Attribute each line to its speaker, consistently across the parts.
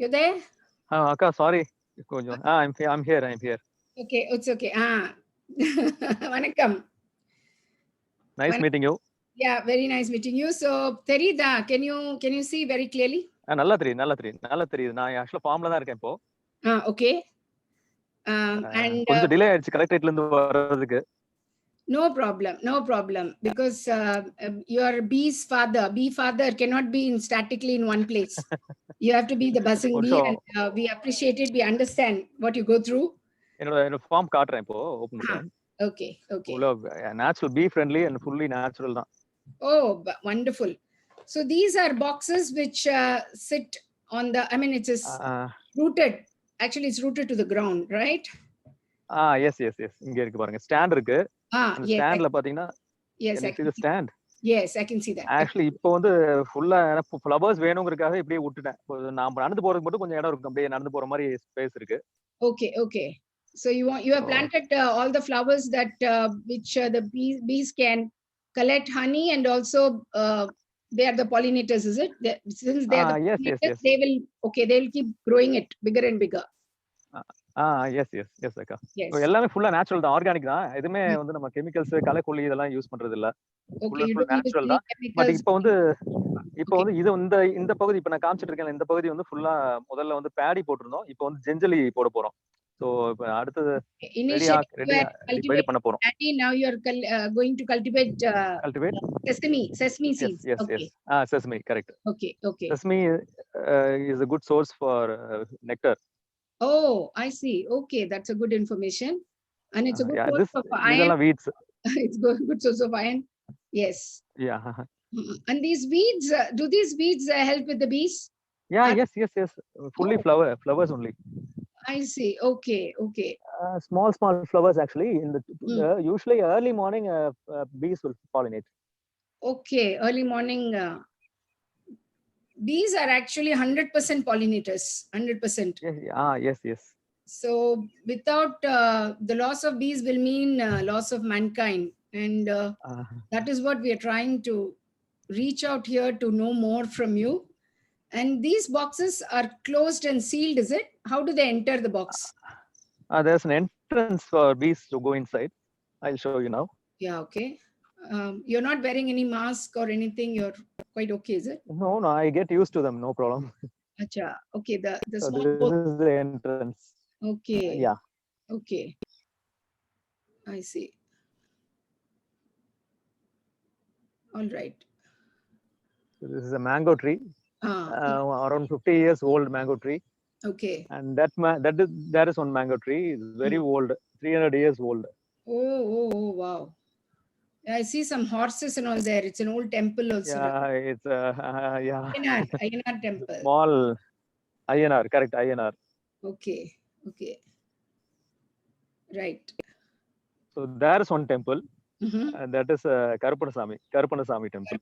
Speaker 1: You there?
Speaker 2: Akka, sorry. I'm here.
Speaker 1: Okay, it's okay. Vanakkam.
Speaker 2: Nice meeting you.
Speaker 1: Yeah, very nice meeting you. So, Terida, can you see very clearly?
Speaker 2: நல்லா தெரியுது. நான் ஆக்சுவலா ஃபார்ம்ல தான் இருக்கேன் இப்போ.
Speaker 1: Okay.
Speaker 2: கொஞ்சம் டிலே ஆயிடுச்சு கலெக்டரேட்ல இருந்து வர்றதுக்கு.
Speaker 1: No problem. Because your beefather cannot be statically in one place. You have to be the buzzing bee, and we appreciate it. We understand what you go through.
Speaker 2: என்னோட ஃபார்ம் காட்டுறேன் இப்போ, open பண்றேன்.
Speaker 1: Okay.
Speaker 2: Natural, bee friendly and fully natural தான்.
Speaker 1: Oh, wonderful. So these are boxes which sit on the, I mean, it is rooted. Actually, it's rooted to the ground, right?
Speaker 2: Yes. இங்க இருக்கு பாருங்க, stand இருக்கு. அந்த ஸ்டாண்ட்ல பாத்தீங்கன்னா,
Speaker 1: yes,
Speaker 2: I can see the stand.
Speaker 1: Yes, I can see that.
Speaker 2: Actually, இப்போ வந்து ஃபுல்லா ஃப்ளவர்ஸ் வேணும்ங்கறதுக்காக இப்படியே விட்டுட்டேன். நான் நடந்து போறதுக்கு மட்டும் கொஞ்சம் இடம் இருக்கு, அப்படியே நடந்து போற மாதிரி ஸ்பேஸ் இருக்கு.
Speaker 1: Okay. So you have planted all the flowers that which the bees can collect honey, and also they are the pollinators, is it? Since they are the pollinators,
Speaker 2: yes.
Speaker 1: they will keep growing it bigger and bigger.
Speaker 2: Yes அக்கா. எல்லாமே ஃபுல்லா natural தான், organic தான். எதுமே வந்து நம்ம chemicals, களைக்கொல்லி இதெல்லாம் யூஸ் பண்றது இல்ல. ஃபுல்லா நேச்சுரல் தான். பட் இப்போ வந்து இது இந்த பகுதி இப்ப நான் காமிச்சிட்டு இருக்கேன், இந்த பகுதி வந்து ஃபுல்லா முதல்ல வந்து பேடி போட்டுருந்தோம். இப்போ வந்து ஜெஞ்சலி போட போறோம். சோ இப்போ அடுத்து ரெடி பண்ண போறோம்.
Speaker 1: Now you are going to cultivate sesame seeds.
Speaker 2: Yes. Sesame, correct.
Speaker 1: Okay.
Speaker 2: Sesame is a good source for nectar.
Speaker 1: Oh, I see. Okay, that's a good information. And it's a good source of iron.
Speaker 2: Weeds.
Speaker 1: It's good source of iron. Yes.
Speaker 2: Yeah.
Speaker 1: And these weeds, do these weeds help with the bees?
Speaker 2: Yeah, yes. Fully flowers only.
Speaker 1: I see. Okay.
Speaker 2: Small flowers actually. In the usually early morning, bees will pollinate.
Speaker 1: Okay, early morning. Bees are actually 100% pollinators. 100%.
Speaker 2: Yes.
Speaker 1: So without the loss of bees will mean loss of mankind, and that is what we are trying to reach out here to know more from you. And these boxes are closed and sealed, is it? How do they enter the box?
Speaker 2: There's an entrance for bees to go inside. I'll show you now.
Speaker 1: Yeah, okay. You're not wearing any mask or anything. You're quite okay, is it?
Speaker 2: No, I get used to them, no problem.
Speaker 1: Acha, okay. The small
Speaker 2: this is the entrance.
Speaker 1: Okay.
Speaker 2: Yeah.
Speaker 1: Okay. I see. All right.
Speaker 2: So this is a mango tree. Around 50 years old mango tree.
Speaker 1: Okay.
Speaker 2: And that is one mango tree. It's very old, 300 years old.
Speaker 1: Oh, wow. I see some horses and all there. It's an old temple also.
Speaker 2: Yeah, it's
Speaker 1: Ayanar temple.
Speaker 2: Small Ayanar, correct, Ayanar.
Speaker 1: Okay. Right.
Speaker 2: So there is one temple. And that is Karupanasamy temple.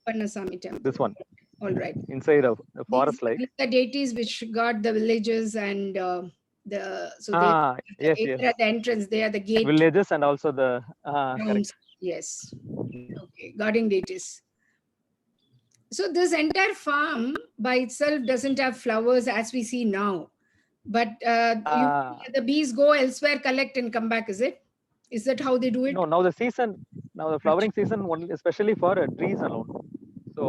Speaker 2: This one.
Speaker 1: All right.
Speaker 2: Inside of the forest like.
Speaker 1: The deities which guard the villages and
Speaker 2: yes.
Speaker 1: At the entrance, they are the gate.
Speaker 2: Villages and also the correct.
Speaker 1: Yes. Okay. Guarding deities. So this entire farm by itself doesn't have flowers as we see now. But the bees go elsewhere, collect and come back, is it? Is that how they do it?
Speaker 2: No, now the flowering season only, especially for trees alone. So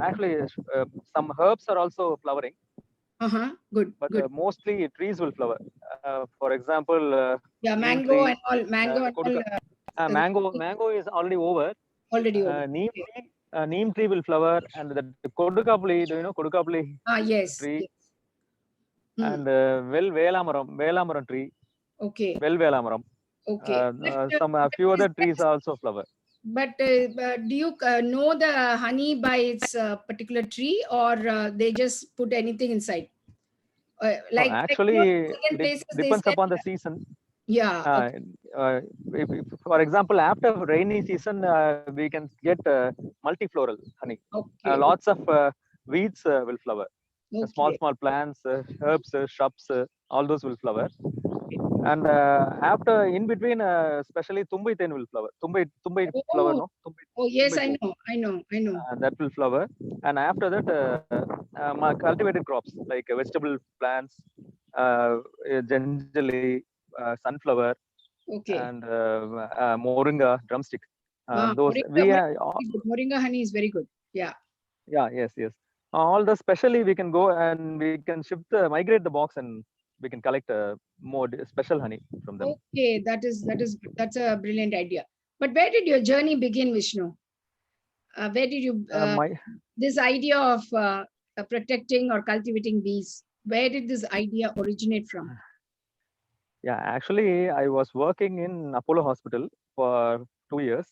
Speaker 2: actually some herbs are also flowering.
Speaker 1: Good.
Speaker 2: But mostly trees will flower. For example,
Speaker 1: mango tree, and all.
Speaker 2: Mango is already over. Neem tree will flower, and the kodukapli. Do you know kodukapli?
Speaker 1: Yes.
Speaker 2: Tree. Yes. And velamaram tree.
Speaker 1: Okay.
Speaker 2: Velamaram.
Speaker 1: Okay.
Speaker 2: A few other trees also flower.
Speaker 1: But do you know the honey by its particular tree, or they just put anything inside?
Speaker 2: Actually, it depends upon the season.
Speaker 1: Yeah.
Speaker 2: For example, after rainy season, we can get multifloral honey.
Speaker 1: Okay.
Speaker 2: Lots of weeds will flower. Small
Speaker 1: Okay.
Speaker 2: plants, herbs, shrubs, all those will flower.
Speaker 1: Okay.
Speaker 2: And after, in between, especially Tumbai Ten will flower. Tumbai flower,
Speaker 1: Oh,
Speaker 2: no?
Speaker 1: oh yes,
Speaker 2: Tumbai
Speaker 1: I
Speaker 2: poo.
Speaker 1: know, I know, I know.
Speaker 2: That will flower. And after that, my cultivated crops like vegetable plants, generally sunflower, and
Speaker 1: Okay.
Speaker 2: moringa, drumstick. Those
Speaker 1: Moringa,
Speaker 2: we
Speaker 1: Moringa honey is very good. Yeah.
Speaker 2: Yeah, yes. All the specially we can go and we can migrate the box, and we can collect more special honey from them.
Speaker 1: Okay, that's a brilliant idea. But where did your journey begin, Vishnu? Where did you
Speaker 2: My
Speaker 1: this idea of protecting or cultivating bees? Where did this idea originate from?
Speaker 2: Yeah, actually, I was working in Apollo Hospital for 2 years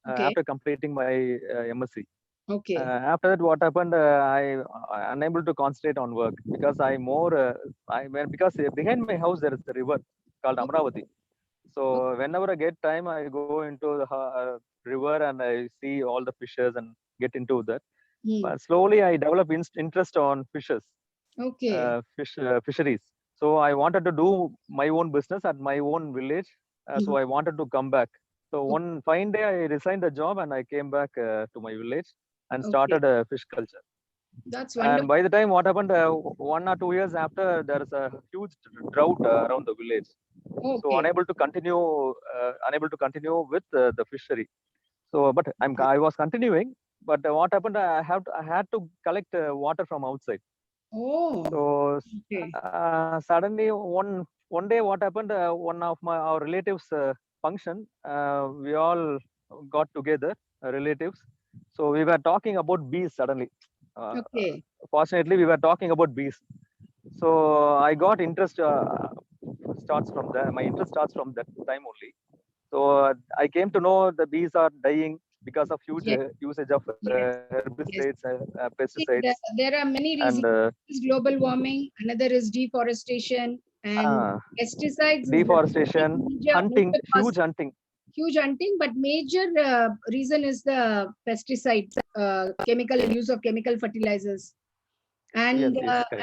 Speaker 1: Okay,
Speaker 2: after completing my MSc.
Speaker 1: okay,
Speaker 2: After that, what happened? I unable to concentrate on work because because behind my house there is a river called
Speaker 1: oh,
Speaker 2: Amravati. So whenever I get time, I go into the river and I see all the fishes and get into that.
Speaker 1: hmm,
Speaker 2: But slowly, I develop interest on
Speaker 1: okay,
Speaker 2: fisheries. So I wanted to do my own business at my own village. So
Speaker 1: mhm,
Speaker 2: I wanted to come back. So
Speaker 1: o-
Speaker 2: one fine day, I resigned the job and I came back to my village and
Speaker 1: okay.
Speaker 2: started fish culture.
Speaker 1: That's
Speaker 2: And
Speaker 1: wonderful.
Speaker 2: by the time, what happened? 1 or 2 years after, there is a huge drought around the village. So
Speaker 1: Okay,
Speaker 2: unable to continue with the fishery. So, but
Speaker 1: okay.
Speaker 2: I was continuing. But what happened? I had to collect water from outside.
Speaker 1: Oh,
Speaker 2: So
Speaker 1: okay,
Speaker 2: suddenly one day, what happened? One of our relatives function. We all got together, relatives. So we were talking about bees suddenly. Uh,
Speaker 1: okay,
Speaker 2: Fortunately, we were talking about bees. So I got interest. Starts from there. My interest starts from that time only. So I came to know the bees are dying because of huge
Speaker 1: yes,
Speaker 2: usage of
Speaker 1: yes,
Speaker 2: herbicides,
Speaker 1: yes. See,
Speaker 2: pesticides,
Speaker 1: there are many
Speaker 2: and
Speaker 1: reasons. Is global warming, another is deforestation, and
Speaker 2: uh,
Speaker 1: pesticides is the
Speaker 2: deforestation, hunting,
Speaker 1: major cause,
Speaker 2: huge hunting.
Speaker 1: huge hunting, but major reason is the pesticides, chemical use of chemical fertilizers,
Speaker 2: Yes, correct.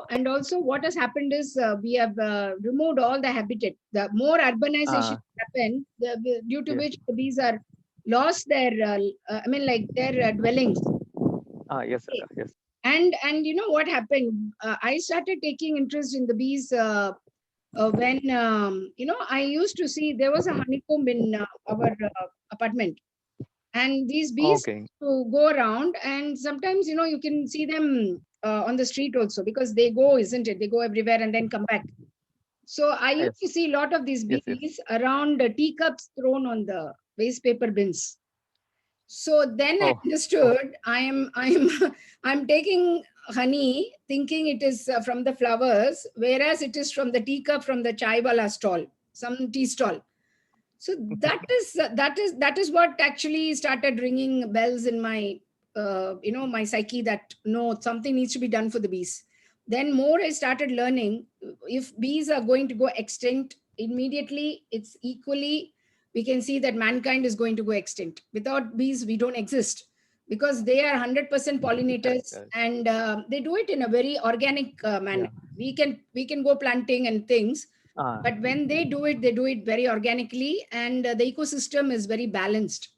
Speaker 1: and also what has happened is we have removed all the habitat. The more urbanization
Speaker 2: Uh,
Speaker 1: happened, due to
Speaker 2: yes.
Speaker 1: which the bees are lost their, I mean, like their dwellings.
Speaker 2: Yes, sir. Yes.
Speaker 1: And you know what happened? I started taking interest in the bees when I used to see there was a honeycomb in our apartment, and these bees
Speaker 2: Okay.
Speaker 1: to go around, and sometimes you can see them on the street also, because they go, isn't it? They go everywhere and then come back. So I used
Speaker 2: Yes.
Speaker 1: to see a lot of these
Speaker 2: Yes. Yes.
Speaker 1: bees around teacups thrown on the waste paper bins. So then I
Speaker 2: Oh. Oh.
Speaker 1: understood I'm I'm taking honey thinking it is from the flowers, whereas it is from the teacup from the chai wala stall, some tea stall. So that is what actually started ringing bells in my my psyche, that no, something needs to be done for the bees. Then more I started learning, if bees are going to go extinct immediately, it's equally, we can see that mankind is going to go extinct. Without bees we don't exist, because they are 100%
Speaker 2: Correct.
Speaker 1: pollinators,
Speaker 2: Correct.
Speaker 1: and they do it in a very organic manner.
Speaker 2: Yeah.
Speaker 1: We can go planting and things,
Speaker 2: Uh,
Speaker 1: but when they do it very organically, and the ecosystem is very balanced.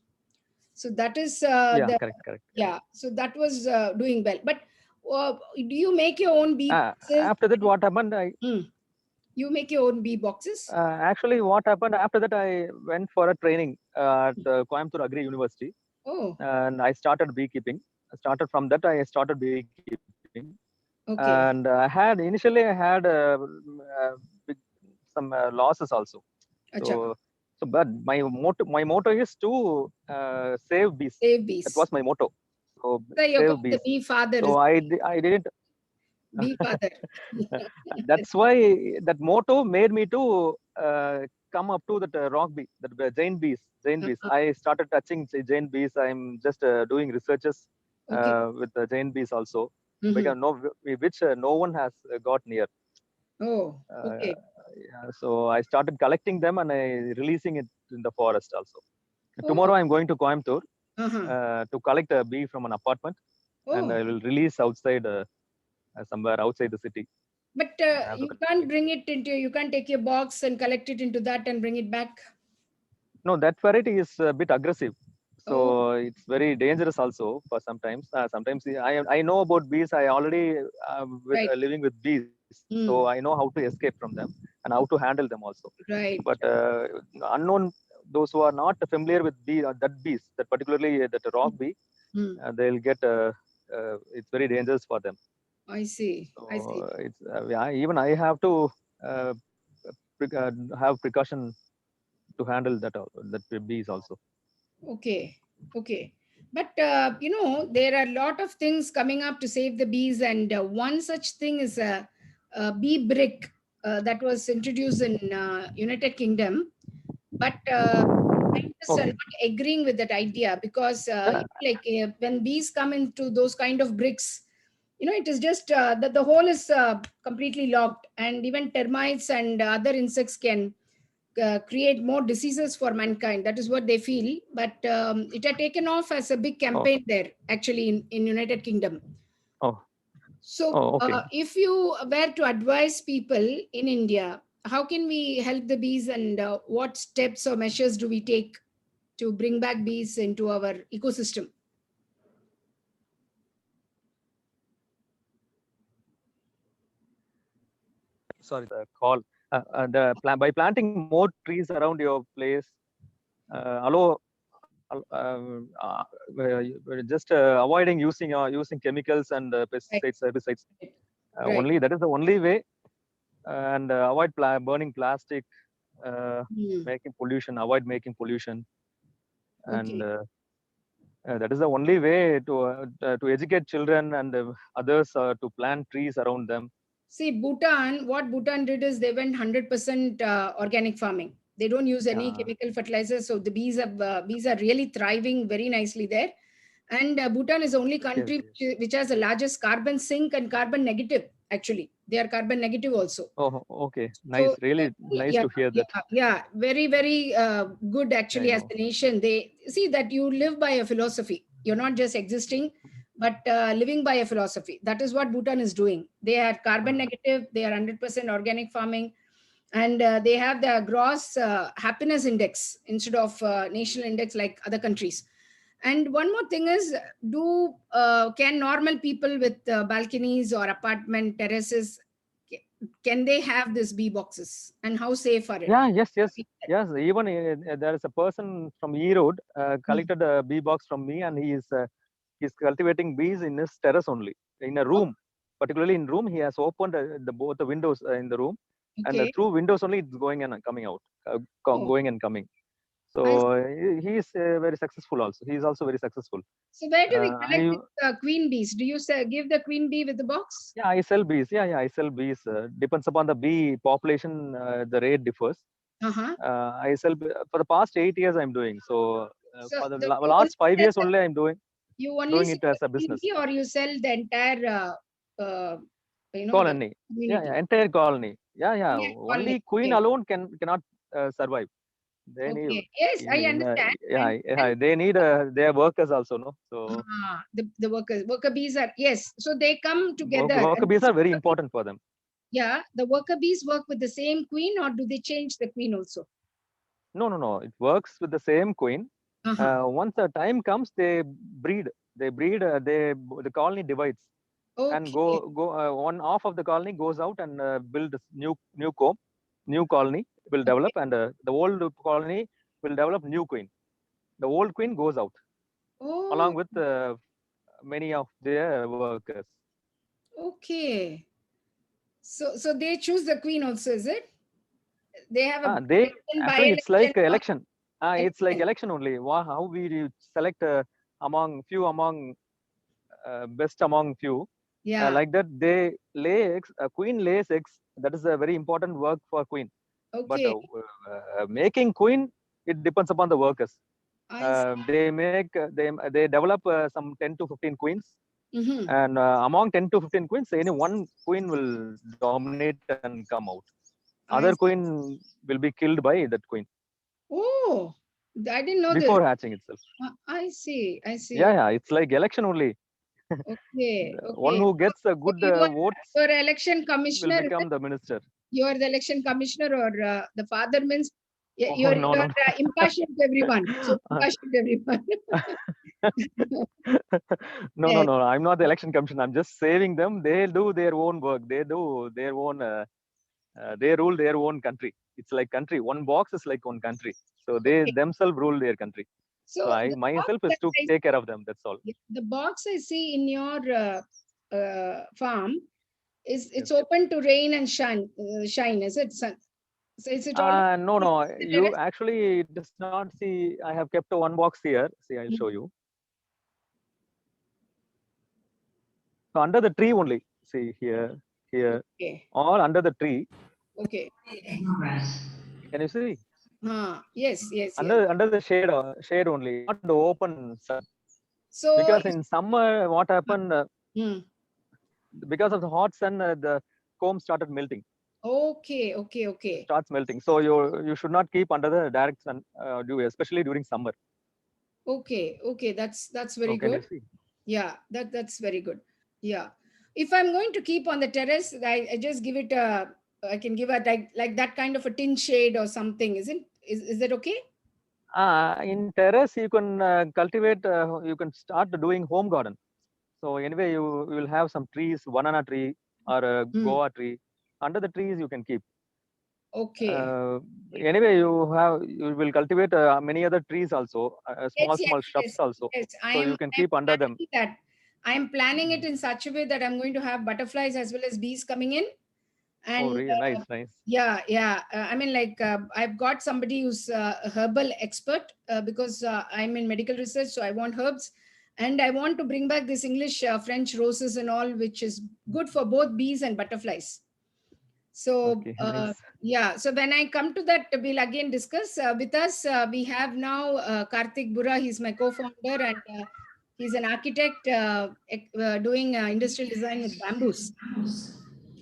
Speaker 1: So that is
Speaker 2: yeah.
Speaker 1: the
Speaker 2: Correct. Correct.
Speaker 1: yeah, so that was doing well. But do you make your own bee boxes?
Speaker 2: After that, what happened?
Speaker 1: Hmm. You make your own bee boxes?
Speaker 2: Actually, what happened after that? I went for a training at Coimbatore Agri University,
Speaker 1: Oh,
Speaker 2: and I started beekeeping. I started from that. I started beekeeping, and
Speaker 1: okay.
Speaker 2: I had big, some losses also.
Speaker 1: Acha.
Speaker 2: So, but my motto is to save bees.
Speaker 1: Save
Speaker 2: That
Speaker 1: bees.
Speaker 2: was my motto. So
Speaker 1: So you're
Speaker 2: save
Speaker 1: called the
Speaker 2: bees.
Speaker 1: bee father,
Speaker 2: So I didn't.
Speaker 1: bee father.
Speaker 2: That's why that motto made me to come up to that rock bee, that Jane bees. Jane bees. I started touching Jane bees. I'm just doing researches
Speaker 1: Okay.
Speaker 2: with the Jane bees also,
Speaker 1: Hmm.
Speaker 2: because which no one has got near.
Speaker 1: Oh,
Speaker 2: Uh,
Speaker 1: okay.
Speaker 2: yeah, so I started collecting them and I releasing it in the forest also.
Speaker 1: Oh,
Speaker 2: Tomorrow I'm going to Coimbatore
Speaker 1: uh-huh.
Speaker 2: to collect a bee from an apartment, and
Speaker 1: Oh,
Speaker 2: I will release outside. somewhere outside the city.
Speaker 1: But you can't bring it into, you can't take your box and collect it into that and bring it back?
Speaker 2: No, that variety is a bit aggressive. So
Speaker 1: Oh,
Speaker 2: it's very dangerous also for sometimes. Sometimes I know about bees. I already
Speaker 1: right.
Speaker 2: living with bees, so I know how to escape from them and how to handle them also.
Speaker 1: Right.
Speaker 2: But unknown, those who are not familiar with bee, that bees, that particularly that rock bee,
Speaker 1: Hmm.
Speaker 2: they'll get it's very dangerous for them.
Speaker 1: I see. I see.
Speaker 2: So it's even I have to uh, have precaution to handle that bees also.
Speaker 1: Okay. Okay. But, there are a lot of things coming up to save the bees, and one such thing is a bee brick that was introduced in United Kingdom. But scientists are
Speaker 2: Okay.
Speaker 1: not agreeing with that idea because,
Speaker 2: Yeah.
Speaker 1: when bees come into those kind of bricks, it is just that the hole is completely locked, and even termites and other insects can create more diseases for mankind. That is what they feel. But it had taken off as a big
Speaker 2: Oh.
Speaker 1: campaign there, actually, in United Kingdom.
Speaker 2: Oh.
Speaker 1: So,
Speaker 2: Oh. Okay.
Speaker 1: if you were to advise people in India, how can we help the bees, and what steps or measures do we take to bring back bees into our ecosystem?
Speaker 2: Sorry, the call. By planting more trees around your place, allow just avoiding using chemicals and
Speaker 1: Right.
Speaker 2: pesticides, herbicides.
Speaker 1: Right.
Speaker 2: Only that is the only way, and avoid burning plastic, uh,
Speaker 1: Hmm.
Speaker 2: making pollution. Avoid making pollution, and
Speaker 1: Okay.
Speaker 2: that is the only way to educate children and others to plant trees around them.
Speaker 1: See, Bhutan, what Bhutan did is they went 100% organic farming. They don't use any
Speaker 2: Yeah.
Speaker 1: chemical fertilizers, so the bees are really thriving very nicely there. And Bhutan is the only
Speaker 2: Yes.
Speaker 1: country
Speaker 2: Yes.
Speaker 1: which has the largest carbon sink and carbon negative. Actually, they are carbon negative also.
Speaker 2: Oh, okay.
Speaker 1: So
Speaker 2: Nice. Really nice
Speaker 1: yeah,
Speaker 2: to hear that.
Speaker 1: yeah, very, very good
Speaker 2: I
Speaker 1: actually as
Speaker 2: know.
Speaker 1: a nation. They see that you live by a philosophy. You're not just existing, but living by a philosophy. That is what Bhutan is doing. They are carbon
Speaker 2: Uh,
Speaker 1: negative. They are 100% organic farming, and they have the gross happiness index instead of national index like other countries. And one more thing is, do can normal people with balconies or apartment terraces, can they have this bee boxes, and how safe are it?
Speaker 2: yeah. Yes. Yes. Yes. Even there is a person from E Road
Speaker 1: Hmm.
Speaker 2: collected a bee box from me, and he's cultivating bees in his terrace only, in a
Speaker 1: Oh,
Speaker 2: room. Particularly in room, he has opened both the windows in the room, and
Speaker 1: okay.
Speaker 2: through windows only it's going and coming out,
Speaker 1: Oh,
Speaker 2: going and coming. So
Speaker 1: I,
Speaker 2: he is very successful also. He is also very successful.
Speaker 1: so where do we collect
Speaker 2: I
Speaker 1: this queen bees? Do you say, give the queen bee with the box?
Speaker 2: Yeah, I sell bees. Yeah, I sell bees. Depends upon the bee population, the rate differs.
Speaker 1: Uh-huh.
Speaker 2: I sell for the past 8 years. I'm doing so.
Speaker 1: So
Speaker 2: For the
Speaker 1: you only
Speaker 2: last five
Speaker 1: sell
Speaker 2: years only, I'm
Speaker 1: you only
Speaker 2: doing
Speaker 1: sell
Speaker 2: it as
Speaker 1: the
Speaker 2: a
Speaker 1: queen
Speaker 2: business.
Speaker 1: bee, or you sell the entire the
Speaker 2: Colony. Yeah,
Speaker 1: community?
Speaker 2: entire colony. Yeah.
Speaker 1: Yeah, colony.
Speaker 2: Only queen
Speaker 1: Okay.
Speaker 2: alone cannot survive. They need
Speaker 1: Okay. Yes, I understand. I understand.
Speaker 2: yeah. They need their workers also, no. So
Speaker 1: The worker bees are, yes. So they come together,
Speaker 2: worker
Speaker 1: and
Speaker 2: bees
Speaker 1: these
Speaker 2: are very
Speaker 1: worker bees,
Speaker 2: important for them.
Speaker 1: yeah, the worker bees work with the same queen, or do they change the queen also?
Speaker 2: No. It works with the same queen.
Speaker 1: Uh-huh.
Speaker 2: Once the time comes, they breed. They breed. The colony divides, and
Speaker 1: Okay.
Speaker 2: go. One half of the colony goes out and build new comb. New colony will develop,
Speaker 1: Okay.
Speaker 2: and the old colony will develop new queen. The old queen goes out
Speaker 1: Oh,
Speaker 2: along with many of their workers.
Speaker 1: okay. So they choose the queen also, is it? They have a
Speaker 2: They
Speaker 1: election by
Speaker 2: actually it's
Speaker 1: election
Speaker 2: like election. It's like
Speaker 1: election.
Speaker 2: election only. How we select among best among few.
Speaker 1: Yeah.
Speaker 2: Like that, they lay eggs. A queen lays eggs. That is a very important work for queen. But
Speaker 1: Okay.
Speaker 2: making queen, it depends upon the workers.
Speaker 1: I see.
Speaker 2: They develop some 10 to 15 queens,
Speaker 1: Mm-hmm.
Speaker 2: and among 10 to 15 queens, any one queen will dominate and come out. Other
Speaker 1: I see.
Speaker 2: queen will be killed by that queen
Speaker 1: Oh, I didn't know
Speaker 2: before
Speaker 1: this.
Speaker 2: hatching itself.
Speaker 1: I see. I
Speaker 2: Yeah,
Speaker 1: see.
Speaker 2: yeah, it's like election only.
Speaker 1: Okay.
Speaker 2: One who gets a good votes
Speaker 1: your election commissioner
Speaker 2: will become the minister.
Speaker 1: You are the election commissioner, or the father means
Speaker 2: Oh, no, no.
Speaker 1: impassioned to everyone. So impassioned to everyone.
Speaker 2: No, no, no. I'm not the election commissioner. I'm just saving them. They do their own work. They do their own. They rule their own country. It's like country. One box is like one country. So they themselves rule their country. So I myself is to take care of them. That's all.
Speaker 1: The box I see in your farm it's open to rain and shine. Is it? So is it all?
Speaker 2: No, no. You actually it does not see. I have kept one box here. See, I'll show you. So under the tree only. See here, all under the tree.
Speaker 1: Okay.
Speaker 2: Can you see?
Speaker 1: Yes.
Speaker 2: Under the shade only, not the open sun.
Speaker 1: So
Speaker 2: because in summer, what happened? Because of the hot sun, the comb started melting.
Speaker 1: Okay.
Speaker 2: Starts melting. So you should not keep under the direct sun, especially during summer.
Speaker 1: Okay. That's very good.
Speaker 2: Can you see?
Speaker 1: Yeah, that's very good. Yeah. If I'm going to keep on the terrace, I just give it I can give it like that kind of a tin shade or something, isn't? Is that okay?
Speaker 2: In terrace, you can cultivate, you can start doing home garden. So anyway, you will have some trees, banana tree or a guava tree. Under the trees, you can keep.
Speaker 1: Okay.
Speaker 2: Anyway, you will cultivate many other trees also, small shrubs also.
Speaker 1: Yes.
Speaker 2: So you can keep under them.
Speaker 1: That I am planning it in such a way that I'm going to have butterflies as well as bees coming in. And
Speaker 2: really nice.
Speaker 1: Yeah. I mean, like I've got somebody who's a herbal expert because I'm in medical research, so I want herbs, and I want to bring back this English French roses and all, which is good for both bees and butterflies. So
Speaker 2: Nice.
Speaker 1: yeah, so when I come to that, we'll again discuss. With us, we have now Karthik Bura. He's my co-founder, and he's an architect doing industrial design with bamboos.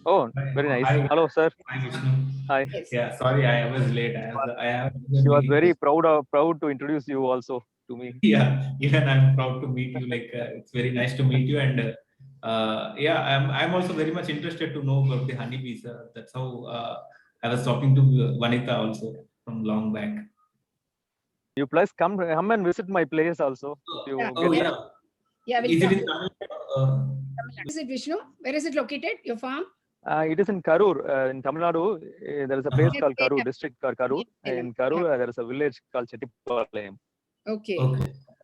Speaker 2: Oh, very nice.
Speaker 3: Hi.
Speaker 2: Hello, sir.
Speaker 3: Hi, Vishnu.
Speaker 2: Hi.
Speaker 1: Yes.
Speaker 3: Yeah, sorry, I was late. I have
Speaker 2: She was
Speaker 3: meeting.
Speaker 2: very proud to introduce you also to me.
Speaker 3: Yeah, even I'm proud to meet you. Like it's very nice to meet you, and yeah, I'm also very much interested to know about the honeybees. That's how I was talking to Vanita also from long back.
Speaker 2: You please come and visit my place also if you get
Speaker 3: yeah.
Speaker 2: time.
Speaker 1: Yeah,
Speaker 3: Is it in Tamil Nadu?
Speaker 1: Is it Vishnu? Where is it located? Your farm?
Speaker 2: It is in Karur, in Tamil Nadu. There is a place called Karur, district called Karur. In Karur, there is a village called Chettipalayam.
Speaker 1: Okay.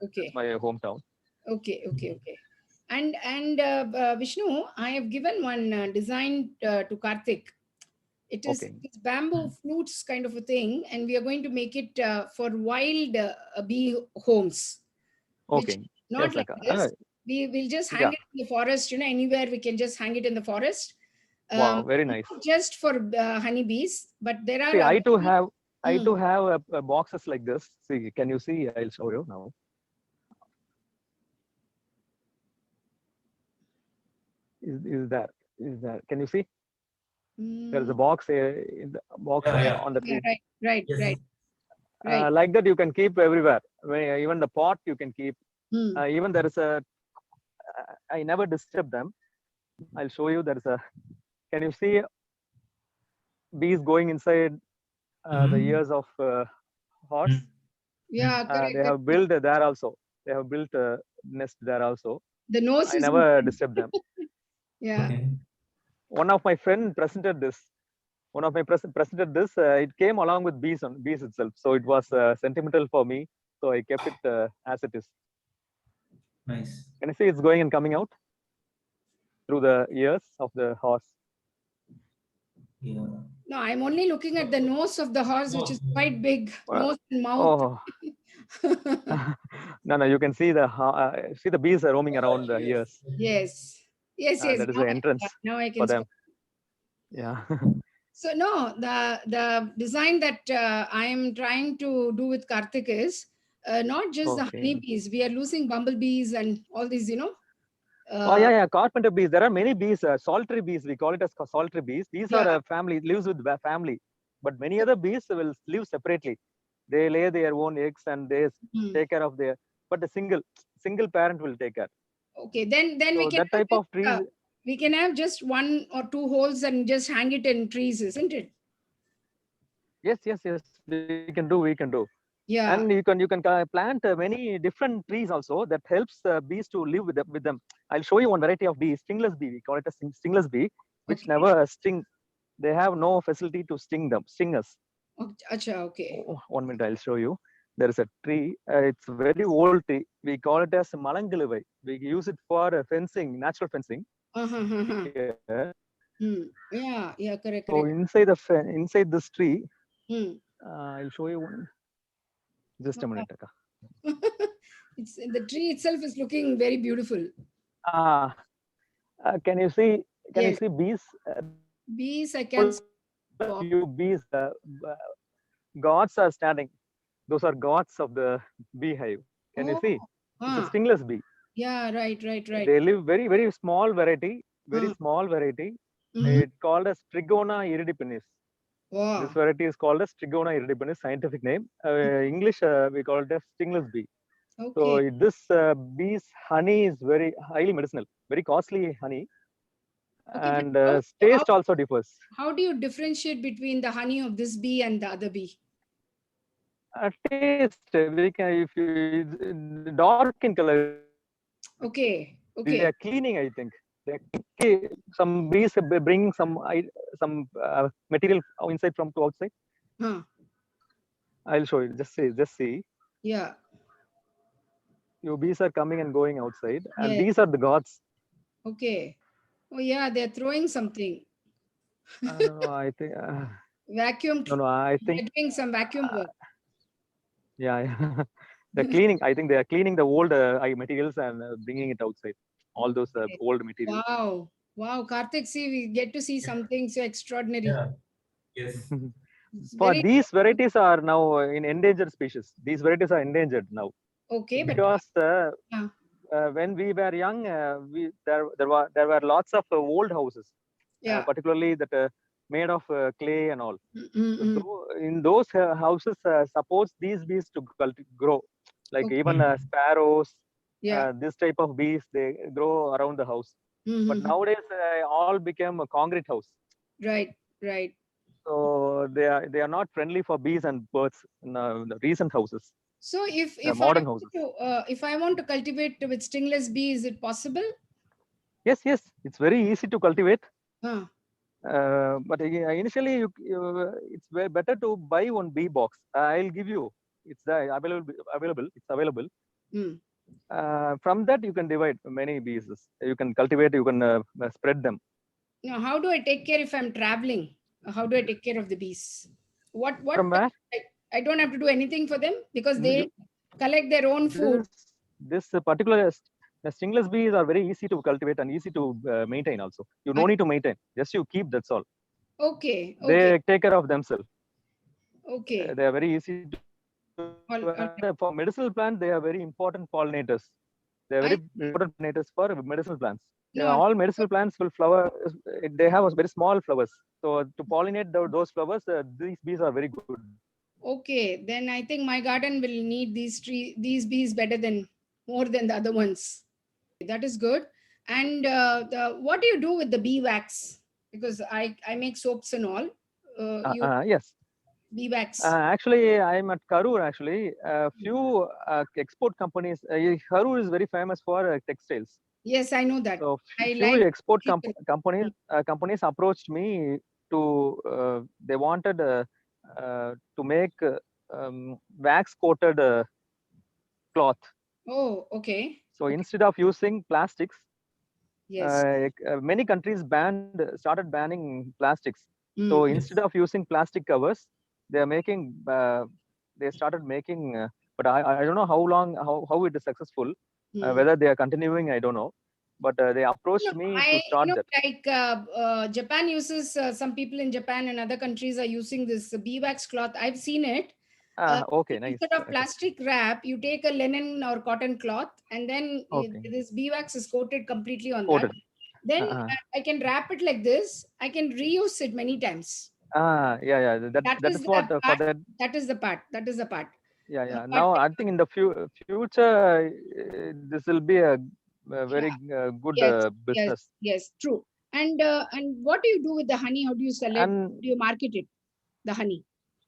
Speaker 2: That's my hometown.
Speaker 1: Okay. And Vishnu, I have given one design to Karthik. It is it's bamboo flutes kind of a thing, and we are going to make it for wild bee homes.
Speaker 2: Okay.
Speaker 1: Not like this. We will just hang it in the forest, anywhere we can just hang it in the forest.
Speaker 2: Wow, very nice.
Speaker 1: Not just for honeybees, but there are.
Speaker 2: See, I too have boxes like this. See, can you see? I'll show you now. Is that? Can you see? There is a box in the box on the tree.
Speaker 1: Right.
Speaker 2: Like that, you can keep everywhere. Even the pot you can keep. Even there is a. I never disturb them. I'll show you. There is a. Can you see bees going inside the ears of horse?
Speaker 1: Yeah, correct.
Speaker 2: They have built there also. They have built a nest there also.
Speaker 1: The nose
Speaker 2: I
Speaker 1: is
Speaker 2: never disturb them.
Speaker 1: Yeah.
Speaker 2: One of my friend presented this. It came along with bees itself. So it was sentimental for me. So I kept it as it is.
Speaker 3: Nice.
Speaker 2: Can you see it's going and coming out through the ears of the horse?
Speaker 3: Yeah.
Speaker 1: No, I'm only looking at the nose of the horse, which is quite big. Nose and mouth.
Speaker 2: No, you can see the bees are roaming around the ears.
Speaker 1: Yes.
Speaker 2: That is the entrance
Speaker 1: now I can
Speaker 2: for them. Yeah.
Speaker 1: So no, the design that I am trying to do with Karthik is not just the honeybees. We are losing bumblebees and all these,
Speaker 2: carpenter bees. There are many bees, solitary bees. We call it as solitary bees. These are a family, lives with family. But many other bees will live separately. They lay their own eggs and they take care of but the single parent will take care.
Speaker 1: Okay, then
Speaker 2: So
Speaker 1: we can
Speaker 2: that type of trees.
Speaker 1: We can have just 1 or 2 holes and just hang it in trees, isn't it?
Speaker 2: Yes, we can do. And
Speaker 1: Yeah.
Speaker 2: you can plant many different trees also that helps bees to live with them. I'll show you one variety of bee, stingless bee. We call it a stingless bee, which
Speaker 1: Okay.
Speaker 2: never sting. They have no facility to sting us.
Speaker 1: Acha, okay.
Speaker 2: 1 minute, I'll show you. There is a tree. It's a very old tree. We call it as malangalivai. We use it for fencing, natural fencing. Here.
Speaker 1: Yeah, correct.
Speaker 2: So inside this tree, I'll show you one. Just a minute, Akka.
Speaker 1: It's the tree itself is looking very beautiful.
Speaker 2: Can you see? Can you
Speaker 1: Yes.
Speaker 2: see bees?
Speaker 1: Bees, I
Speaker 2: There
Speaker 1: can
Speaker 2: are
Speaker 1: see.
Speaker 2: few bees. Gods are standing. Those are gods of the beehive. Can you
Speaker 1: Oh,
Speaker 2: see? It's a
Speaker 1: ah,
Speaker 2: stingless bee.
Speaker 1: yeah, right.
Speaker 2: They live very small variety. Very
Speaker 1: Ah,
Speaker 2: small variety.
Speaker 1: mm-hmm.
Speaker 2: It's called as Trigona iridipenis. This
Speaker 1: Wow.
Speaker 2: variety is called as Trigona iridipenis, scientific name. English we call it as stingless bee. So
Speaker 1: Okay.
Speaker 2: this bee's honey is very highly medicinal, very costly honey,
Speaker 1: Okay, but
Speaker 2: and
Speaker 1: how,
Speaker 2: taste also differs.
Speaker 1: how do you differentiate between the honey of this bee and the other bee?
Speaker 2: Taste we can if you dark in color.
Speaker 1: Okay,
Speaker 2: They are
Speaker 1: okay.
Speaker 2: cleaning, I think. Some bees bring some material inside from to outside.
Speaker 1: Huh.
Speaker 2: I'll show you. Just see.
Speaker 1: Yeah.
Speaker 2: Your bees are coming and going outside, and
Speaker 1: Yeah.
Speaker 2: these are the gods.
Speaker 1: Okay. Oh yeah, they're throwing something.
Speaker 2: No, I think.
Speaker 1: Vacuum.
Speaker 2: No, I think.
Speaker 1: They're doing some vacuum work.
Speaker 2: Yeah. They're cleaning. I think they are cleaning the old materials and bringing it outside. All those
Speaker 1: Okay.
Speaker 2: old materials.
Speaker 1: Wow. Wow, Karthik, see, we get to see something so extraordinary.
Speaker 3: Yeah. Yes.
Speaker 1: It's
Speaker 2: For
Speaker 1: very
Speaker 2: these varieties are now in endangered species. These varieties are endangered now
Speaker 1: okay, but
Speaker 2: because
Speaker 1: yeah.
Speaker 2: when we were young, there were lots of old houses,
Speaker 1: Yeah.
Speaker 2: particularly that made of clay and all.
Speaker 1: Mm-mm.
Speaker 2: So in those houses, suppose these bees to grow, like
Speaker 1: Okay.
Speaker 2: even
Speaker 3: Mm.
Speaker 2: sparrows,
Speaker 1: Yeah.
Speaker 2: this type of bees, they grow around the house. But
Speaker 1: Mm-hmm.
Speaker 2: nowadays, all became a concrete house.
Speaker 1: Right, right.
Speaker 2: So they are not friendly for bees and birds in the recent houses,
Speaker 1: So
Speaker 2: modern houses.
Speaker 1: if I want to cultivate with stingless bee, is it possible?
Speaker 2: Yes, it's very easy to cultivate.
Speaker 1: Huh.
Speaker 2: But initially, it's way better to buy one bee box. I'll give you. It's available. It's available.
Speaker 1: Mm.
Speaker 2: From that, you can divide many bees. You can cultivate. You can spread them.
Speaker 1: Now, how do I take care if I'm traveling? How do I take care of the bees? What
Speaker 2: From where?
Speaker 1: I don't have to do anything for them because
Speaker 2: You,
Speaker 1: they collect their own food.
Speaker 2: this particular stingless bees are very easy to cultivate and easy to maintain. Also, you no need to maintain. Just you keep. That's all.
Speaker 1: Okay, okay,
Speaker 2: They take care of themselves.
Speaker 1: okay.
Speaker 2: They are very easy to.
Speaker 1: All
Speaker 2: And for medicinal plants, they are very important pollinators. They are
Speaker 1: I
Speaker 2: very important pollinators for medicinal plants.
Speaker 1: no.
Speaker 2: All medicinal plants will flower. They have very small flowers. So to pollinate those flowers, these bees are very good.
Speaker 1: Okay, then I think my garden will need these bees better than more than the other ones. That is good. And what do you do with the bee wax? Because I make soaps and all. You
Speaker 2: Yes.
Speaker 1: bee wax.
Speaker 2: Actually, I'm at Karur. Actually, a few export companies. Karur is very famous for textiles.
Speaker 1: Yes, I know that.
Speaker 2: So
Speaker 1: I
Speaker 2: few
Speaker 1: like
Speaker 2: export
Speaker 1: people.
Speaker 2: companies approached me to. They wanted to make wax coated cloth.
Speaker 1: Oh, okay.
Speaker 2: So
Speaker 1: Okay.
Speaker 2: instead of using plastics,
Speaker 1: Yes.
Speaker 2: many countries started banning plastics. So
Speaker 1: Mm.
Speaker 2: instead
Speaker 3: Yes.
Speaker 2: of using plastic covers, they are making. They started making, but I don't know how it is successful.
Speaker 1: Mm.
Speaker 2: Whether they are continuing, I don't know. But they
Speaker 1: No,
Speaker 2: approached me to start that.
Speaker 1: like Japan uses some people in Japan and other countries are using this beeswax cloth. I've seen it.
Speaker 2: Okay, nice.
Speaker 1: Instead of
Speaker 2: Okay,
Speaker 1: plastic wrap, you take a linen or cotton cloth, and then
Speaker 2: okay.
Speaker 1: this beeswax is coated completely on that.
Speaker 2: Coated.
Speaker 1: Then
Speaker 2: Uh,
Speaker 1: I can wrap it like this. I can reuse it many times.
Speaker 2: yeah.
Speaker 1: That
Speaker 2: That is
Speaker 1: is
Speaker 2: what
Speaker 1: the
Speaker 2: for
Speaker 1: part.
Speaker 2: that.
Speaker 1: That is the part. That is the part.
Speaker 2: Yeah.
Speaker 1: But
Speaker 2: Now I think in the future this will be a very good
Speaker 1: Yes, yes,
Speaker 2: business.
Speaker 1: yes, true. And what do you do with the honey? How do you sell it?
Speaker 2: And
Speaker 1: How do you market it? The honey.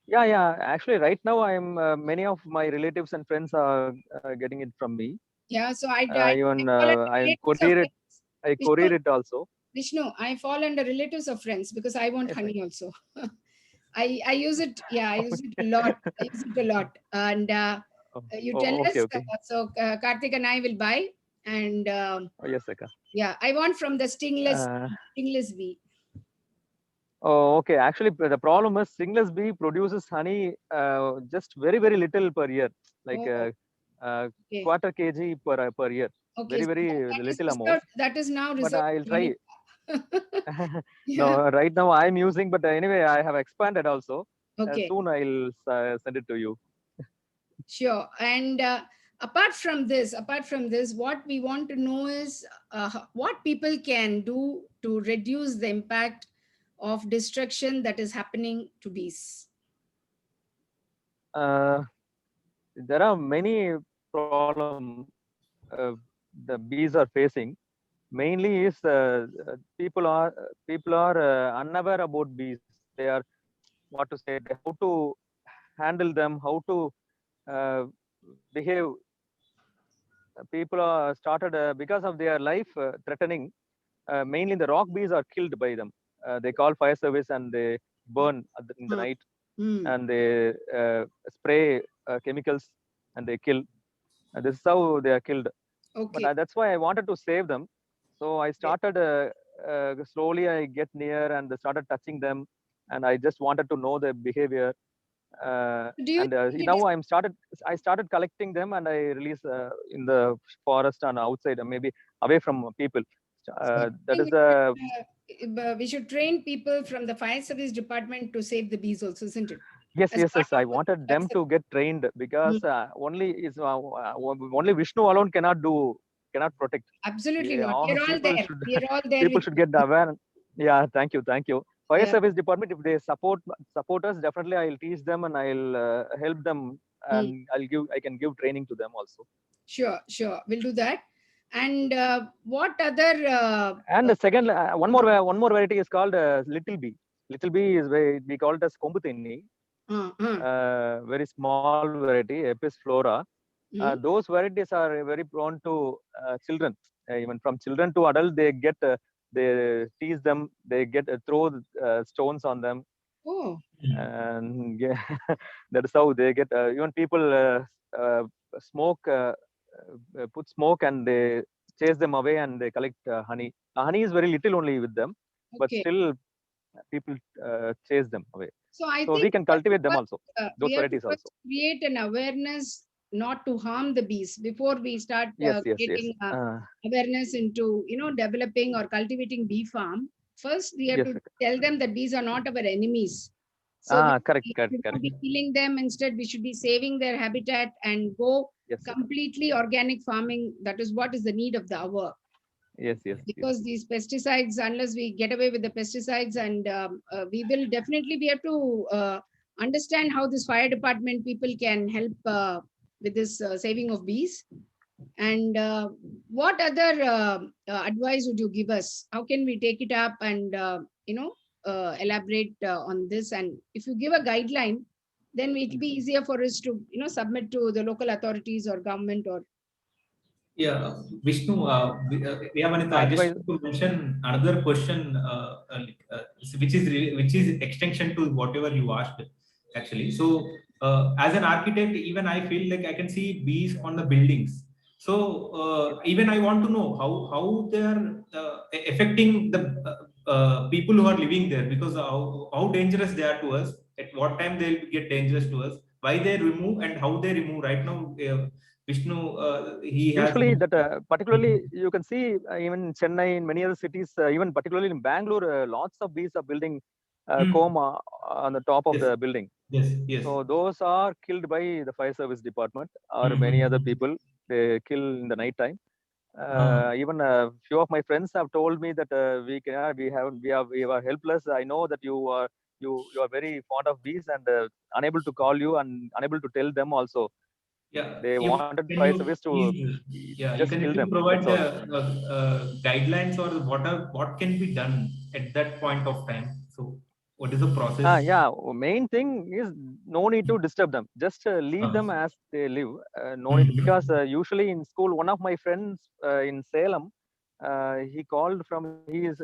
Speaker 2: yeah. Actually, right now I'm many of my relatives and friends are getting it from me.
Speaker 1: Yeah, so
Speaker 2: Even
Speaker 1: fall under
Speaker 2: I
Speaker 1: relatives of
Speaker 2: courier it.
Speaker 1: friends.
Speaker 2: I
Speaker 1: Vishnu,
Speaker 2: courier it also.
Speaker 1: Vishnu, I fall under relatives of friends because I want
Speaker 2: Yes,
Speaker 1: honey also. I use it. Yeah, I use it a lot. I use it a lot. And you tell
Speaker 2: Okay,
Speaker 1: us.
Speaker 2: okay.
Speaker 1: So Karthik and I will buy. And
Speaker 2: Yes, Akka.
Speaker 1: yeah, I want from the
Speaker 2: Uh,
Speaker 1: stingless bee.
Speaker 2: oh, okay. Actually, the problem is stingless bee produces honey just very, very little per year, like
Speaker 1: Oh, okay.
Speaker 2: quarter kg per year.
Speaker 1: Okay,
Speaker 2: Very,
Speaker 1: so
Speaker 2: very
Speaker 1: that is
Speaker 2: little amount.
Speaker 1: reserved. That is now
Speaker 2: But
Speaker 1: reserved
Speaker 2: I'll
Speaker 1: for Monica.
Speaker 2: try.
Speaker 1: Yeah.
Speaker 2: No, right now I'm using, but anyway, I have expanded also.
Speaker 1: Okay.
Speaker 2: Soon I'll send it to you.
Speaker 1: Sure. And apart from this, what we want to know is what people can do to reduce the impact of destruction that is happening to bees.
Speaker 2: Uh, there are many problems the bees are facing. Mainly is people are unaware about bees. They are what to say, how to handle them, how to uh, behave. People are started because of their life threatening. Mainly the rock bees are killed by them. They call fire service and they burn in the
Speaker 1: Hmm.
Speaker 2: night,
Speaker 1: Hmm.
Speaker 2: and they spray chemicals and they kill. This is how they are killed. But
Speaker 1: Okay.
Speaker 2: that's why I wanted to save them. So I
Speaker 1: Okay.
Speaker 2: started slowly. I get near and started touching them, and I just wanted to know their behavior.
Speaker 1: Do you
Speaker 2: And
Speaker 1: think it
Speaker 2: now
Speaker 1: is
Speaker 2: I started collecting them and I release in the forest and outside, maybe away from people. That is the
Speaker 1: we should train people from the fire service department to save the bees also, isn't it?
Speaker 2: yes,
Speaker 1: As
Speaker 2: yes,
Speaker 1: part
Speaker 2: yes. I
Speaker 1: of
Speaker 2: wanted them
Speaker 1: that's
Speaker 2: to get trained
Speaker 1: Hmm.
Speaker 2: because only Vishnu alone cannot protect.
Speaker 1: Absolutely not. We
Speaker 2: All
Speaker 1: are all
Speaker 2: people
Speaker 1: there.
Speaker 2: should
Speaker 1: We are all there
Speaker 2: people
Speaker 1: with
Speaker 2: should
Speaker 1: you.
Speaker 2: get aware. Yeah, thank you. Fire
Speaker 1: Yeah.
Speaker 2: service department, if they support us, definitely I'll teach them and I'll help them,
Speaker 1: Hmm.
Speaker 2: and I can give training to them also.
Speaker 1: Sure, sure. We'll do that. And what other?
Speaker 2: And the second, one more variety is called little bee. Little bee is we call it as kombutinni.
Speaker 1: Uh, uh,
Speaker 2: Very small variety, Apis flora.
Speaker 1: hmm.
Speaker 2: Those varieties are very prone to children. Even from children to adult, they tease them. They get throw stones on them,
Speaker 1: Oh,
Speaker 2: and yeah, that is how they get. Even people uh, smoke, put smoke, and they chase them away, and they collect honey. Honey is very little only with them, but
Speaker 1: okay.
Speaker 2: still people chase them away.
Speaker 1: So I
Speaker 2: So we
Speaker 1: think
Speaker 2: can cultivate them also.
Speaker 1: we
Speaker 2: Those
Speaker 1: have to
Speaker 2: varieties also.
Speaker 1: first create an awareness not to harm the bees before we start
Speaker 2: Yes, yes, yes.
Speaker 1: creating awareness into developing or cultivating bee farm. First, we have
Speaker 2: Yes.
Speaker 1: to tell them that bees are not our enemies. So
Speaker 2: Correct,
Speaker 1: we
Speaker 2: correct,
Speaker 1: should not
Speaker 2: correct.
Speaker 1: be killing them. Instead, we should be saving their habitat and go
Speaker 2: Yes, Sika.
Speaker 1: completely organic farming. That is what is the need of the hour.
Speaker 2: Yes, yes, yes.
Speaker 1: Because these pesticides, unless we get away with the pesticides, and we will definitely be able to understand how this fire department people can help with this saving of bees. And what other advice would you give us? How can we take it up and elaborate on this? And if you give a guideline, then it will be easier for us to submit to the local authorities or government or
Speaker 3: Yeah, Vishnu, yeah, Vanita, I just
Speaker 2: Advice.
Speaker 3: want to mention another question, which is extension to whatever you asked, actually. So, as an architect, even I feel like I can see bees on the buildings. So, even I want to know how they are affecting the people who are living there, because how dangerous they are to us. At what time they'll get dangerous to us? Why they remove and how they remove? Right now, Vishnu, he has.
Speaker 2: Usually, that particularly you can see even in Chennai, in many other cities, even particularly in Bangalore, lots of bees are building
Speaker 3: Hmm.
Speaker 2: comb on the top of
Speaker 3: Yes,
Speaker 2: the building.
Speaker 3: yes, yes.
Speaker 2: So those are killed by the fire service department or many other
Speaker 3: Mm-hmm.
Speaker 2: people. They kill in the night time.
Speaker 3: Uh,
Speaker 2: Even a few of my friends have told me that we are helpless. I know that you are very fond of bees and unable to call you and unable to tell them also.
Speaker 3: Yeah,
Speaker 2: They wanted
Speaker 3: can
Speaker 2: by
Speaker 3: you
Speaker 2: ways to
Speaker 3: please, yeah,
Speaker 2: just
Speaker 3: can
Speaker 2: kill
Speaker 3: you
Speaker 2: them.
Speaker 3: provide
Speaker 2: That's
Speaker 3: the
Speaker 2: all.
Speaker 3: guidelines or what can be done at that point of time? So, what is the process?
Speaker 2: Yeah, main thing is no need to disturb them. Just leave them
Speaker 3: Uh,
Speaker 2: as they live. No need, because
Speaker 3: mhm.
Speaker 2: usually in school, one of my friends in Salem, he called from, he's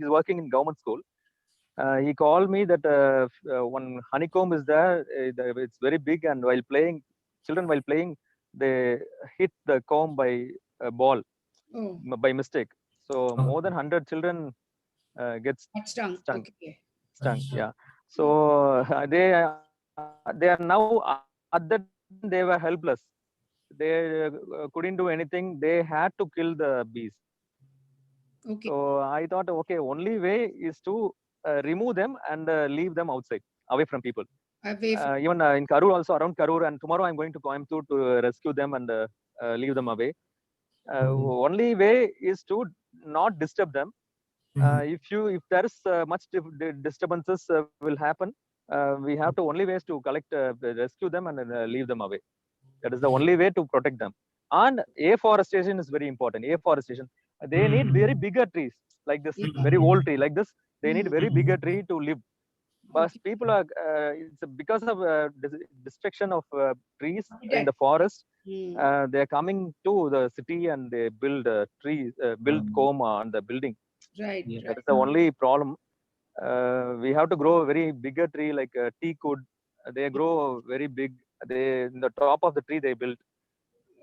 Speaker 2: working in government school. He called me that one honeycomb is there. It's very big, and while playing, children while playing, they hit the comb by a ball
Speaker 1: Oh,
Speaker 2: by mistake. So more than
Speaker 3: Okay.
Speaker 2: 100 children gets
Speaker 1: that's done.
Speaker 2: stung.
Speaker 1: Okay.
Speaker 2: Stung, yeah. So
Speaker 1: Mm.
Speaker 2: they are now, at that time they were helpless. They couldn't do anything. They had to kill the bees. So
Speaker 1: Okay.
Speaker 2: I thought, okay, only way is to remove them and leave them outside, away from people.
Speaker 1: Away from.
Speaker 2: Even in Karur, also around Karur, and tomorrow I'm going to Coimbatore to rescue them and leave them away. Uh,
Speaker 3: Okay.
Speaker 2: Only way is to not disturb them.
Speaker 3: Mhm.
Speaker 2: If there is much disturbances will happen, we have to only ways to collect, rescue them and leave them away. That is the only way to protect them. And afforestation is very important. Afforestation, they need very
Speaker 3: Mhm.
Speaker 2: bigger trees like this,
Speaker 1: Yeah.
Speaker 2: very old
Speaker 3: Mhm.
Speaker 2: tree like this. They need
Speaker 1: Mm.
Speaker 2: very bigger
Speaker 3: Mhm.
Speaker 2: tree to live. But
Speaker 1: Okay.
Speaker 2: people are, it's because of destruction of trees in
Speaker 1: Habitat.
Speaker 2: the forest.
Speaker 1: Mm.
Speaker 2: They are coming to the city and they build trees, build
Speaker 3: Um,
Speaker 2: comb on the building.
Speaker 1: Right.
Speaker 3: yeah.
Speaker 2: That is
Speaker 1: Right.
Speaker 2: the only problem. We have to grow a very bigger tree like teak wood. They grow very big. They, in the top of the tree they build.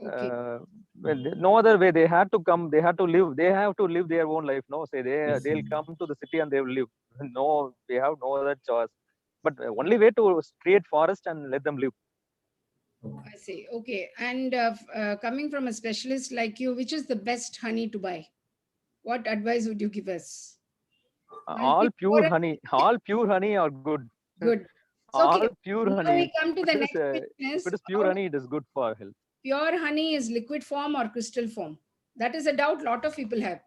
Speaker 1: Okay.
Speaker 2: Uh, well, no other way. They had to come. They had to live. They have to live their own life. No, say
Speaker 3: Yes.
Speaker 2: they'll come to the city and they will live. No, they have no other choice. But
Speaker 1: Oh,
Speaker 2: only way to create forest and let them live.
Speaker 3: Okay.
Speaker 1: I see. Okay. And coming from a specialist like you, which is the best honey to buy? What advice would you give us? Must be
Speaker 2: All
Speaker 1: pure
Speaker 2: pure
Speaker 1: and
Speaker 2: honey. All pure honey are good.
Speaker 1: good. So,
Speaker 2: All
Speaker 1: okay.
Speaker 2: pure honey.
Speaker 1: Now we come to the next
Speaker 2: If
Speaker 1: question
Speaker 2: it
Speaker 1: is
Speaker 2: is pure
Speaker 1: how
Speaker 2: honey, it is good for health.
Speaker 1: pure honey is liquid form or crystal form? That is a doubt lot of people have.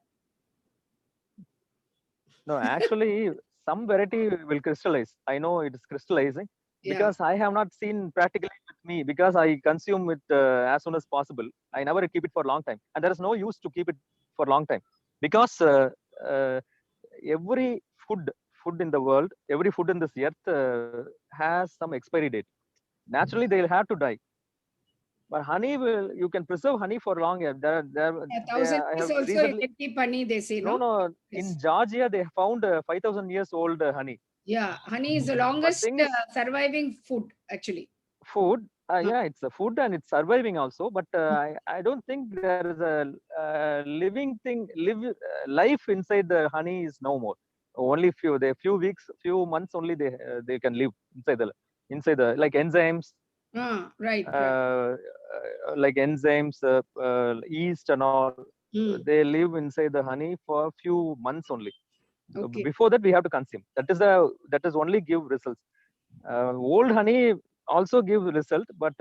Speaker 2: No, actually, some variety will crystallize. I know it is crystallizing
Speaker 1: Yeah.
Speaker 2: because I have not seen practically with me, because I consume it as soon as possible. I never keep it for a long time, and there is no use to keep it for a long time because uh, every food in the world, every food in this earth has some expiry date. Naturally, they'll have to die. But honey will, you can preserve honey for long. Yeah.
Speaker 1: A thousand
Speaker 2: I
Speaker 1: years
Speaker 2: have
Speaker 1: also you
Speaker 2: recently,
Speaker 1: can keep honey, they say,
Speaker 2: no,
Speaker 1: no?
Speaker 2: no,
Speaker 1: Yes.
Speaker 2: in Georgia they found 5,000 years old honey.
Speaker 1: Yeah. Honey is the
Speaker 2: But
Speaker 1: longest
Speaker 2: thing is,
Speaker 1: surviving food, actually.
Speaker 2: food,
Speaker 1: Uh,
Speaker 2: yeah, it's a food and it's surviving also. But I don't think there is a living thing, life inside the honey is no more. Only few weeks, few months only they can live inside the, like enzymes,
Speaker 1: right, right.
Speaker 2: yeast and all.
Speaker 1: Mm.
Speaker 2: They live inside the honey for a few months only.
Speaker 1: Okay.
Speaker 2: Before that, we have to consume. That is only give results. Old honey also give result, but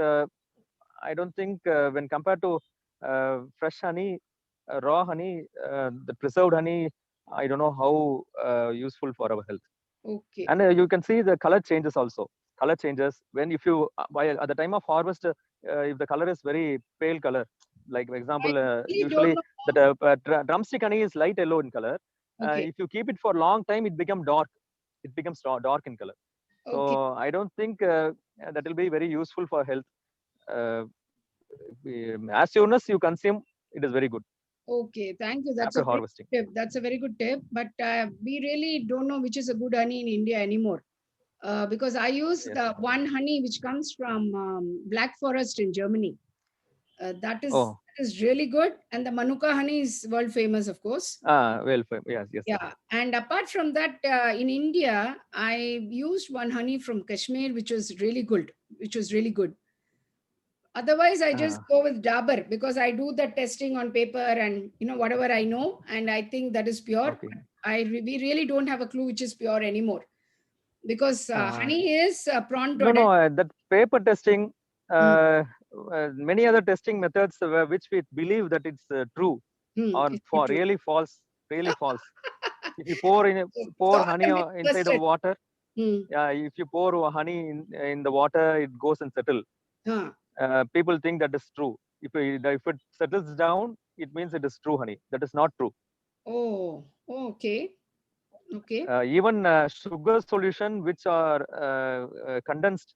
Speaker 2: I don't think when compared to fresh honey, raw honey, the preserved honey, I don't know how useful for our health.
Speaker 1: Okay.
Speaker 2: And you can see the color changes also. Color changes when, if you by at the time of harvest, if the color is very pale color, like for
Speaker 1: I
Speaker 2: example,
Speaker 1: really don't
Speaker 2: usually
Speaker 1: know.
Speaker 2: that drumstick honey is light yellow in color.
Speaker 1: Okay.
Speaker 2: If you keep it for a long time, it becomes dark. It becomes dark in color.
Speaker 1: Okay.
Speaker 2: So I don't think that will be very useful for health. Uh, as soon as you consume, it is very good
Speaker 1: Okay. Thank you. That's
Speaker 2: after
Speaker 1: a very
Speaker 2: harvesting.
Speaker 1: good tip. That's a very good tip. But we really don't know which is a good honey in India anymore. Because I use
Speaker 2: Yes.
Speaker 1: the one honey which comes from Black Forest in Germany.
Speaker 2: Oh,
Speaker 1: That is really good. And the Manuka honey is world famous, of course.
Speaker 2: well, yes, yes, yes.
Speaker 1: Yeah. And apart from that, in India, I used one honey from Kashmir, which was really good. Which was really good. Otherwise, I just
Speaker 2: Uh,
Speaker 1: go with Dabur because I do the testing on paper and whatever I know, and I think that is pure.
Speaker 2: okay.
Speaker 1: We really don't have a clue which is pure anymore because
Speaker 2: Uh,
Speaker 1: honey is prone to
Speaker 2: no, no,
Speaker 1: adapt.
Speaker 2: that paper testing,
Speaker 1: Hmm.
Speaker 2: many other testing methods which we believe that it's true or
Speaker 1: It's
Speaker 2: for
Speaker 1: not true.
Speaker 2: really false. If you pour
Speaker 1: It's
Speaker 2: pour
Speaker 1: all
Speaker 2: honey
Speaker 1: a myth
Speaker 2: inside the
Speaker 1: busted.
Speaker 2: water,
Speaker 1: Hmm.
Speaker 2: yeah, if you pour honey in the water, it goes and settle.
Speaker 1: Huh.
Speaker 2: people think that is true. If it settles down, it means it is true honey. That is not true.
Speaker 1: Oh, okay. Okay.
Speaker 2: Even sugar solution which are condensed,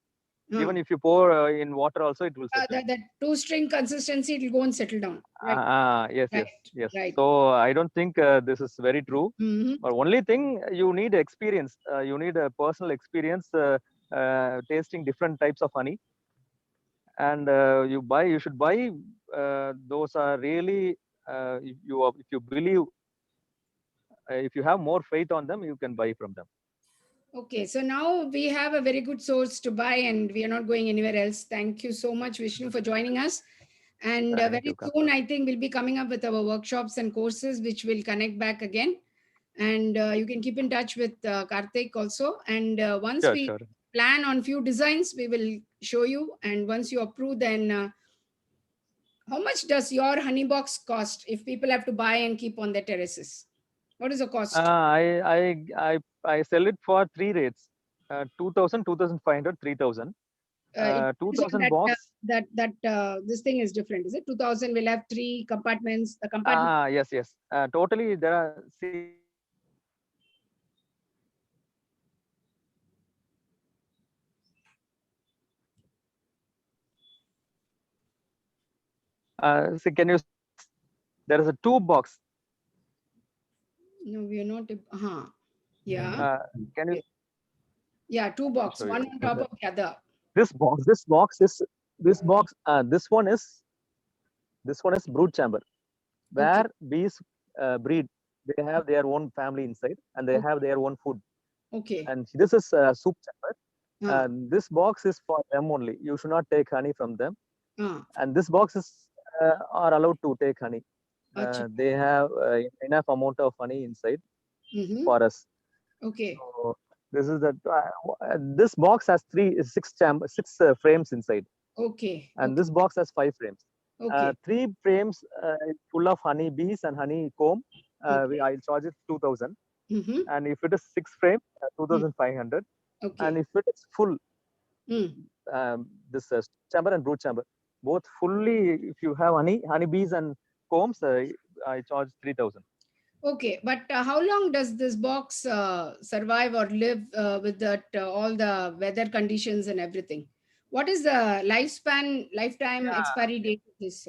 Speaker 2: even if you pour in water also, it will settle.
Speaker 1: That two-string consistency, it will go and settle down. Right.
Speaker 2: Yes,
Speaker 1: Right.
Speaker 2: yes.
Speaker 1: Right.
Speaker 2: So I don't think this is very true. But only thing, you need experience. You need a personal experience tasting different types of honey. And you should buy those are really if you believe, if you have more faith on them, you can buy from them.
Speaker 1: Okay, so now we have a very good source to buy, and we are not going anywhere else. Thank you so much, Vishnu, for joining us. And very soon, I think we'll be coming up with our workshops and courses, which will connect back again. And you can keep in touch with Karthik also. And once we plan on few designs, we will show you. And once you approve, then how much does your honey box cost if people have to buy and keep on their terraces? What is the cost?
Speaker 2: I sell it for 3 rates: 2,000, 2,500, 3,000. 2,000 box.
Speaker 1: This thing is different, is it? 2,000 will have 3 compartments. The compartment.
Speaker 2: Yes. Totally, there are. See, can you? There is a 2 box.
Speaker 1: No, we are not. Yeah.
Speaker 2: Can you?
Speaker 1: Yeah, 2 box, one on top of the other.
Speaker 2: This box is this one is brood chamber, where bees breed. They have their own family inside, and they have their own food.
Speaker 1: Okay.
Speaker 2: And this is soup chamber. This box is for them only. You should not take honey from them. And this box is are allowed to take honey. They have enough amount of honey inside for us.
Speaker 1: Okay.
Speaker 2: So this is this box has 6 frames inside.
Speaker 1: Okay.
Speaker 2: And this box has 5 frames.
Speaker 1: Okay.
Speaker 2: 3 frames full of honey bees and honey comb. I'll charge it 2,000. And if it is 6 frame, 2,500.
Speaker 1: Okay.
Speaker 2: And if it is full, this chamber and brood chamber, both fully, if you have honey bees and combs, I charge 3,000.
Speaker 1: Okay, but how long does this box survive or live with that all the weather conditions and everything? What is the lifetime expiry date of this?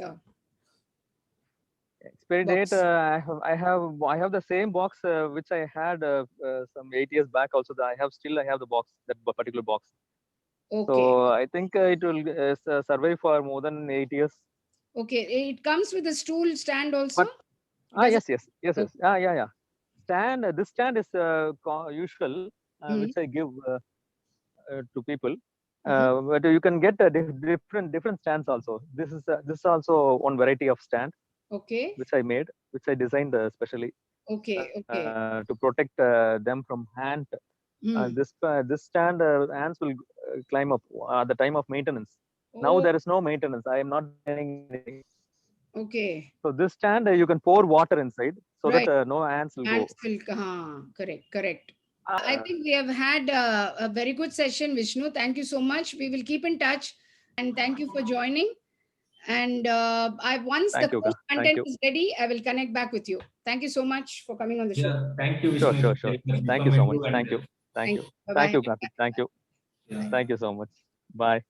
Speaker 2: Expiry date, I have the same box which I had some 8 years back also. I have the box, that particular box.
Speaker 1: Okay.
Speaker 2: So I think it will survive for more than 8 years.
Speaker 1: Okay, it comes with a stool stand also?
Speaker 2: Yes. Yeah. Stand. This stand is usual, which I give to people. But you can get different stands also. This is also one variety of stand.
Speaker 1: Okay.
Speaker 2: Which I designed specially.
Speaker 1: Okay.
Speaker 2: To protect them from ant. This stand, ants will climb up at the time of maintenance. Now there is no maintenance. I am not doing anything.
Speaker 1: Okay.
Speaker 2: So this stand, you can pour water inside, so that no ants will go.
Speaker 1: Correct. I think we have had a very good session, Vishnu. Thank you so much. We will keep in touch, and thank you for joining. And once the course content is ready, I will connect back with you. Thank you so much for coming on the show.
Speaker 3: Yeah, thank you, Vishnu.
Speaker 2: Sure. Thank you so much. Thank you.
Speaker 1: Bye-bye.
Speaker 2: Thank you, Karthik. Thank you.
Speaker 3: Yeah.
Speaker 2: Thank you so much. Bye.